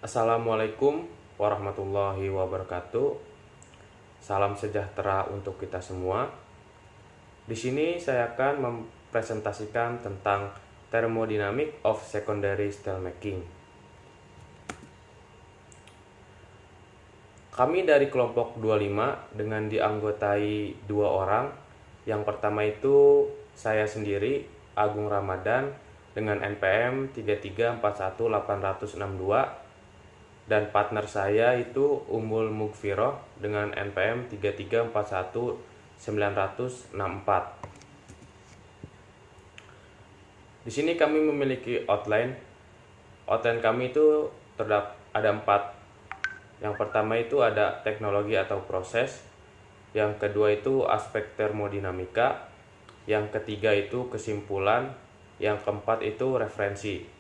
Assalamualaikum warahmatullahi wabarakatuh. Salam sejahtera untuk kita semua. Di sini saya akan mempresentasikan tentang thermodynamic of secondary steelmaking. Kami dari kelompok 25 dengan dianggotai 2 orang. Yang pertama itu saya sendiri, Agung Ramadan, dengan NPM 3341862, dan partner saya itu Ummul Mugfiroh dengan NPM 3341964. Di sini kami memiliki outline. Outline kami itu ada 4. Yang pertama itu ada teknologi atau proses. Yang kedua itu aspek termodinamika. Yang ketiga itu kesimpulan. Yang keempat itu referensi.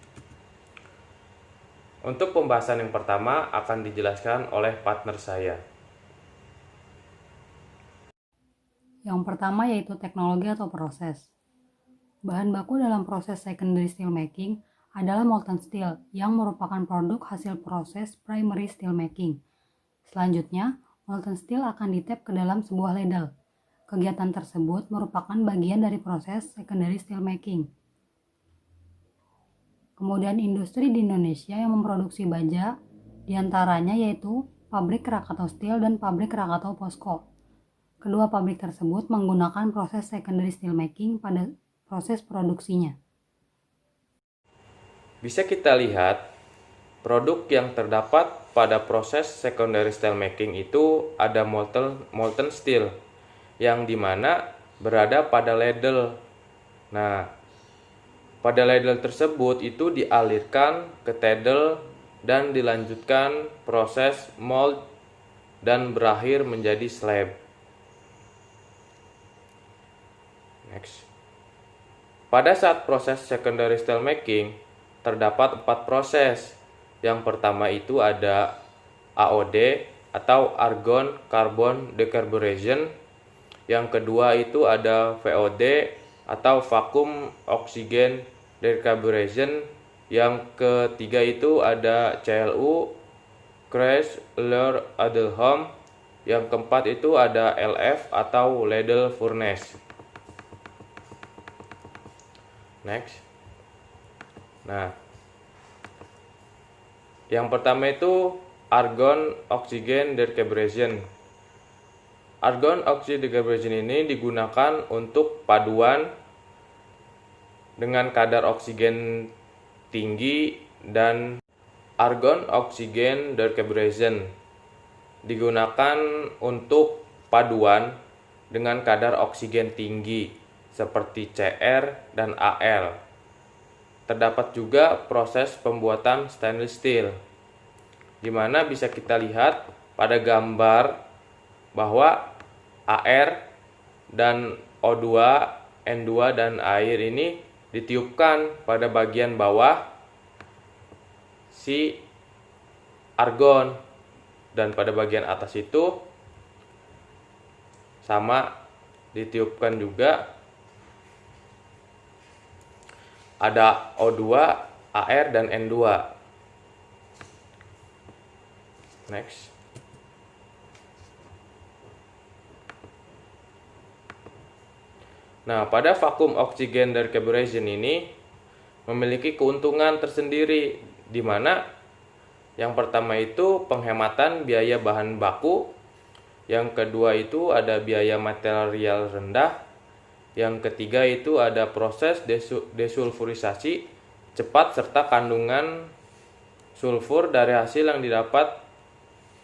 Untuk pembahasan yang pertama akan dijelaskan oleh partner saya. Yang pertama yaitu teknologi atau proses. Bahan baku dalam proses secondary steelmaking adalah molten steel yang merupakan produk hasil proses primary steelmaking. Selanjutnya, molten steel akan ditap ke dalam sebuah ladle. Kegiatan tersebut merupakan bagian dari proses secondary steelmaking. Kemudian industri di Indonesia yang memproduksi baja diantaranya yaitu pabrik Krakatau Steel dan pabrik Krakatau Posko. Kedua pabrik tersebut menggunakan proses secondary steelmaking pada proses produksinya. Bisa kita lihat produk yang terdapat pada proses secondary steelmaking itu ada molten steel yang dimana berada pada ladle. Nah, pada ladle tersebut itu dialirkan ke teddle dan dilanjutkan proses mold dan berakhir menjadi slab. Next. Pada saat proses secondary steelmaking terdapat 4 proses. Yang pertama itu ada AOD atau argon carbon decarburation. Yang kedua itu ada VOD atau vacuum oxygen decarburation. Yang ketiga itu ada CLU, Chrysler-Adelholm. Yang keempat itu ada LF atau ladle furnace. Next. Nah, yang pertama itu argon oxygen decarburation. Argon oxygen decarburation ini digunakan untuk paduan dengan kadar oksigen tinggi, dan argon oxygen decarburation digunakan untuk paduan dengan kadar oksigen tinggi seperti CR dan AL. Terdapat juga proses pembuatan stainless steel, di mana bisa kita lihat pada gambar bahwa AR dan O2, N2 dan air ini ditiupkan pada bagian bawah si argon, dan pada bagian atas itu sama ditiupkan juga ada O2, AR dan N2. Next. Nah, pada vacuum oxygen decarburation ini memiliki keuntungan tersendiri, di mana yang pertama itu penghematan biaya bahan baku, yang kedua itu ada biaya material rendah, yang ketiga itu ada proses desulfurisasi cepat serta kandungan sulfur dari hasil yang didapat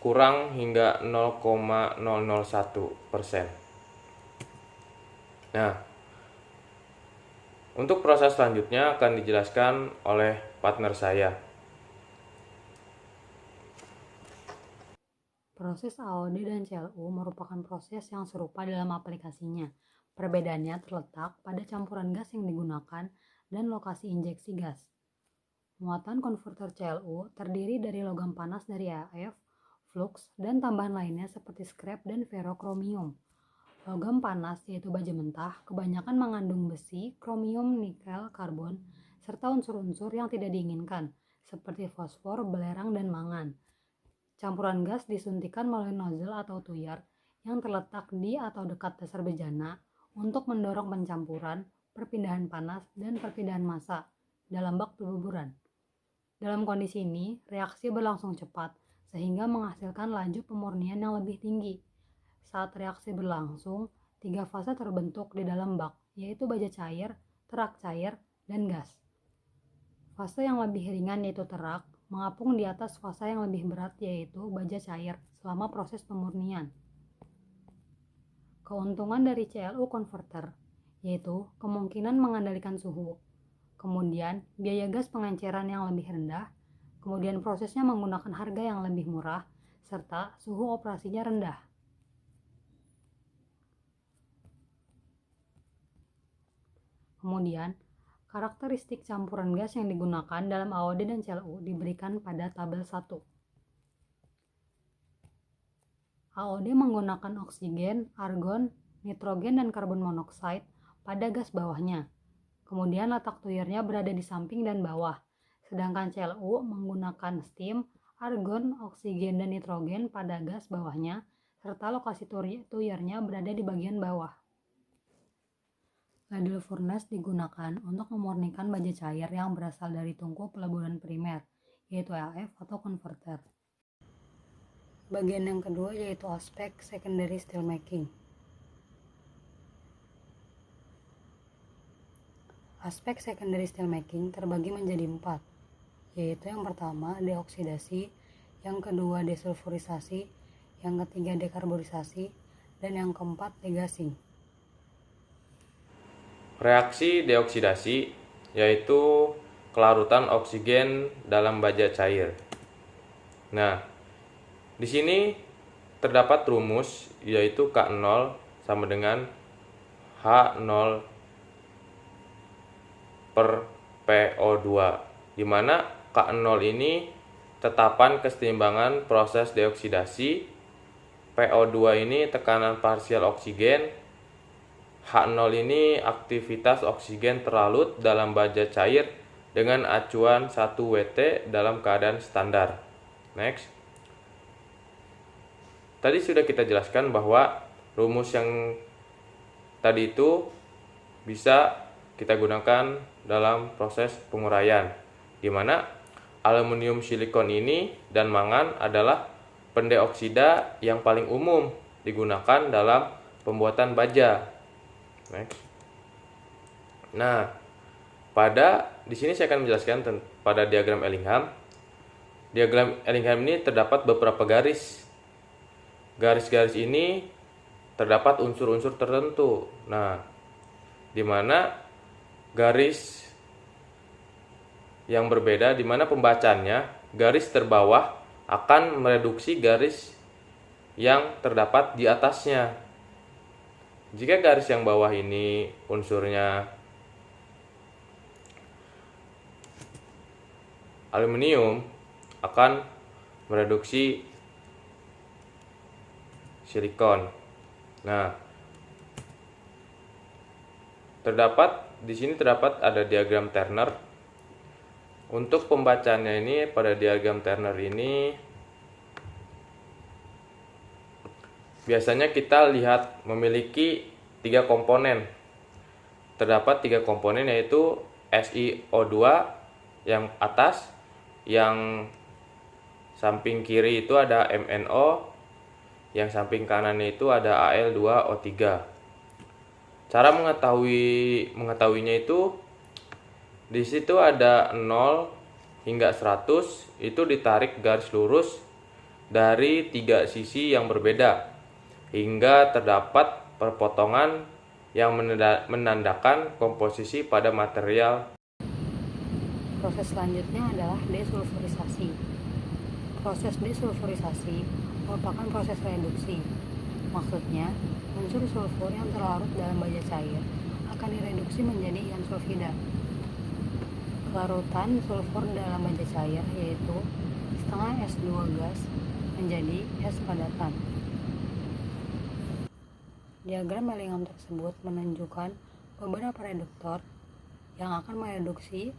kurang hingga 0,001%. Nah, untuk proses selanjutnya akan dijelaskan oleh partner saya. Proses AOD dan CLU merupakan proses yang serupa dalam aplikasinya. Perbedaannya terletak pada campuran gas yang digunakan dan lokasi injeksi gas. Muatan konverter CLU terdiri dari logam panas dari AF, flux, dan tambahan lainnya seperti scrap dan ferrokromium. Logam panas yaitu baja mentah kebanyakan mengandung besi, kromium, nikel, karbon, serta unsur-unsur yang tidak diinginkan, seperti fosfor, belerang, dan mangan. Campuran gas disuntikan melalui nozzle atau tuyar yang terletak di atau dekat dasar bejana untuk mendorong pencampuran, perpindahan panas, dan perpindahan massa dalam bak pembuburan. Dalam kondisi ini, reaksi berlangsung cepat sehingga menghasilkan laju pemurnian yang lebih tinggi. Saat reaksi berlangsung, 3 fase terbentuk di dalam bak, yaitu baja cair, terak cair, dan gas. Fase yang lebih ringan yaitu terak, mengapung di atas fase yang lebih berat yaitu baja cair selama proses pemurnian. Keuntungan dari CLU converter yaitu kemungkinan mengendalikan suhu, kemudian biaya gas pengenceran yang lebih rendah, kemudian prosesnya menggunakan harga yang lebih murah, serta suhu operasinya rendah. Kemudian, karakteristik campuran gas yang digunakan dalam AOD dan CLU diberikan pada tabel 1. AOD menggunakan oksigen, argon, nitrogen, dan karbon monoksida pada gas bawahnya. Kemudian letak tuyarnya berada di samping dan bawah. Sedangkan CLU menggunakan steam, argon, oksigen, dan nitrogen pada gas bawahnya, serta lokasi tuyarnya berada di bagian bawah. Ladle furnace digunakan untuk memurnikan baja cair yang berasal dari tungku peleburan primer, yaitu LF atau converter. Bagian yang kedua yaitu aspek secondary steelmaking. Aspek secondary steelmaking terbagi menjadi 4, yaitu yang pertama deoksidasi, yang kedua desulfurisasi, yang ketiga dekarbonisasi, dan yang keempat degassing. Reaksi deoksidasi yaitu kelarutan oksigen dalam baja cair. Nah, di sini terdapat rumus yaitu K0 sama dengan H0 per PO2, di mana K0 ini tetapan kesetimbangan proses deoksidasi, PO2 ini tekanan parsial oksigen, H0 ini aktivitas oksigen terlarut dalam baja cair dengan acuan 1 WT dalam keadaan standar. Next. Tadi sudah kita jelaskan bahwa rumus yang tadi itu bisa kita gunakan dalam proses penguraian, di mana aluminium silikon ini dan mangan adalah pendeoksida yang paling umum digunakan dalam pembuatan baja. Next. Nah, di sini saya akan menjelaskan pada diagram Ellingham. Diagram Ellingham ini terdapat beberapa garis. Garis-garis ini terdapat unsur-unsur tertentu. Nah, di mana garis yang berbeda, di mana pembacanya garis terbawah akan mereduksi garis yang terdapat di atasnya. Jika garis yang bawah ini unsurnya aluminium, akan mereduksi silikon. Nah, di sini terdapat ada diagram Turner. Untuk pembacanya ini pada diagram Turner ini biasanya kita lihat memiliki 3 komponen. Terdapat 3 komponen yaitu SiO2 yang atas, yang samping kiri itu ada MnO, yang samping kanan itu ada Al2O3. Cara mengetahuinya itu di situ ada 0 hingga 100, itu ditarik garis lurus dari 3 sisi yang berbeda hingga terdapat perpotongan yang menandakan komposisi pada material. Proses selanjutnya adalah desulfurisasi. Proses desulfurisasi merupakan proses reduksi. Maksudnya, unsur sulfur yang terlarut dalam baja cair akan direduksi menjadi ion sulfida. Kelarutan sulfur dalam baja cair yaitu setengah S2 gas menjadi S padatan. Diagram Ellingham tersebut menunjukkan beberapa reduktor yang akan mereduksi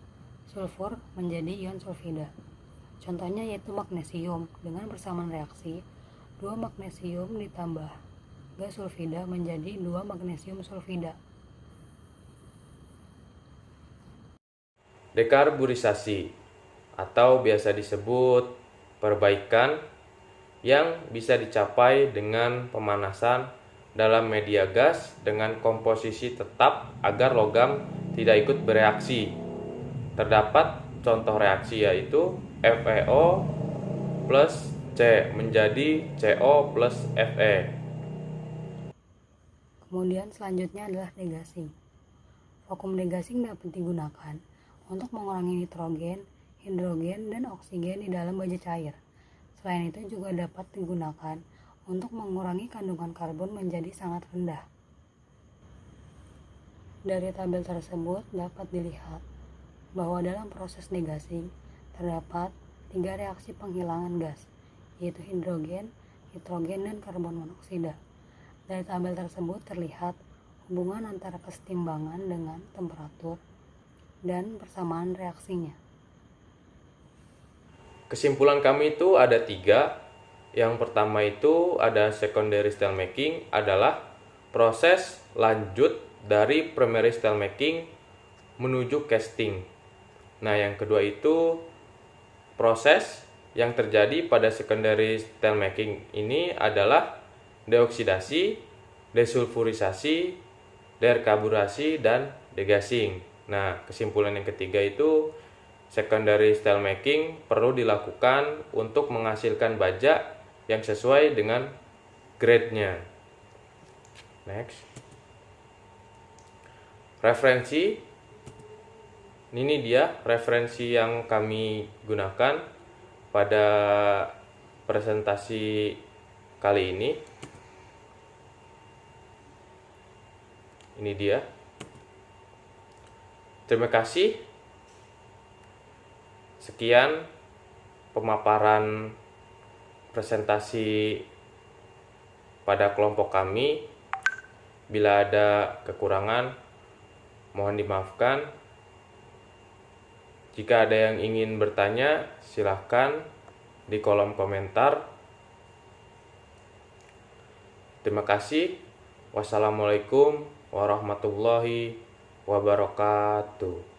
sulfur menjadi ion sulfida. Contohnya yaitu magnesium. Dengan persamaan reaksi, 2 magnesium ditambah gas sulfida menjadi 2 magnesium sulfida. Dekarburisasi atau biasa disebut perbaikan yang bisa dicapai dengan pemanasan dalam media gas dengan komposisi tetap agar logam tidak ikut bereaksi. Terdapat contoh reaksi yaitu FeO plus C menjadi CO plus Fe. Kemudian selanjutnya adalah degassing. Vakum degassing dapat digunakan untuk mengurangi nitrogen, hidrogen, dan oksigen di dalam baja cair. Selain itu juga dapat digunakan untuk mengurangi kandungan karbon menjadi sangat rendah. Dari tabel tersebut dapat dilihat bahwa dalam proses degassing terdapat 3 reaksi penghilangan gas, yaitu hidrogen, nitrogen, dan karbon monoksida. Dari tabel tersebut terlihat hubungan antara kesetimbangan dengan temperatur dan persamaan reaksinya. Kesimpulan kami itu ada 3. Yang pertama itu ada secondary steel making adalah proses lanjut dari primary steel making menuju casting. Nah, yang kedua itu proses yang terjadi pada secondary steel making ini adalah deoksidasi, desulfurisasi, dekarburasi, dan degassing. Nah, kesimpulan yang ketiga itu secondary steel making perlu dilakukan untuk menghasilkan baja yang sesuai dengan grade-nya. Next. Referensi. Ini dia referensi yang kami gunakan pada presentasi kali ini. Ini dia. Terima kasih. Sekian pemaparan presentasi pada kelompok kami. Bila ada kekurangan, mohon dimaafkan. Jika ada yang ingin bertanya, silahkan di kolom komentar. Terima kasih. Wassalamualaikum warahmatullahi wabarakatuh.